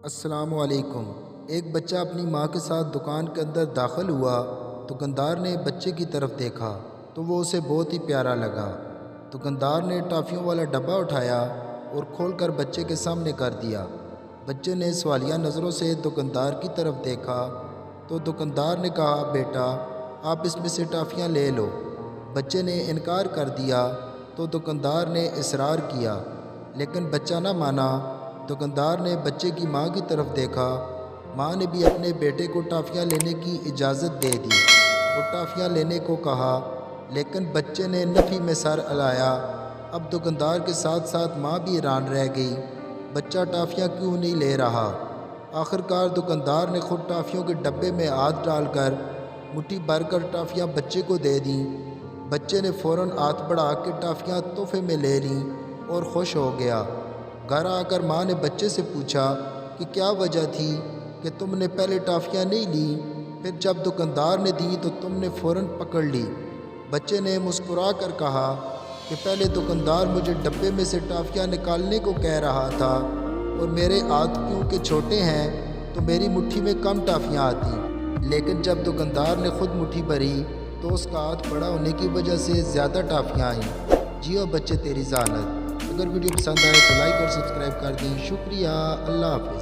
السلام علیکم۔ ایک بچہ اپنی ماں کے ساتھ دکان کے اندر داخل ہوا۔ دکاندار نے بچے کی طرف دیکھا تو وہ اسے بہت ہی پیارا لگا۔ دکاندار نے ٹافیوں والا ڈبہ اٹھایا اور کھول کر بچے کے سامنے کر دیا۔ بچے نے سوالیہ نظروں سے دکاندار کی طرف دیکھا تو دکاندار نے کہا، بیٹا آپ اس میں سے ٹافیاں لے لو۔ بچے نے انکار کر دیا تو دکاندار نے اصرار کیا، لیکن بچہ نہ مانا۔ دکاندار نے بچے کی ماں کی طرف دیکھا۔ ماں نے بھی اپنے بیٹے کو ٹافیاں لینے کی اجازت دے دی اور ٹافیاں لینے کو کہا، لیکن بچے نے نفی میں سر ہلایا۔ اب دکاندار کے ساتھ ساتھ ماں بھی حیران رہ گئی، بچہ ٹافیاں کیوں نہیں لے رہا۔ آخر کار دکاندار نے خود ٹافیوں کے ڈبے میں ہاتھ ڈال کر مٹھی بھر کر ٹافیاں بچے کو دے دیں۔ بچے نے فوراً ہاتھ بڑھا کے ٹافیاں تحفے میں لے لیں اور خوش ہو گیا۔ گھر آ کر ماں نے بچے سے پوچھا کہ کیا وجہ تھی کہ تم نے پہلے ٹافیاں نہیں لیں، پھر جب دکاندار نے دیں تو تم نے فوراً پکڑ لی۔ بچے نے مسکرا کر کہا کہ پہلے دکاندار مجھے ڈبے میں سے ٹافیاں نکالنے کو کہہ رہا تھا، اور میرے ہاتھ کیونکہ چھوٹے ہیں تو میری مٹھی میں کم ٹافیاں آتی، لیکن جب دکاندار نے خود مٹھی بھری تو اس کا ہاتھ بڑا ہونے کی وجہ سے زیادہ ٹافیاں آئیں۔ جیو بچے تیری ذلت۔ اگر ویڈیو پسند آئے تو لائک اور سبسکرائب کر دیں۔ شکریہ۔ اللہ حافظ۔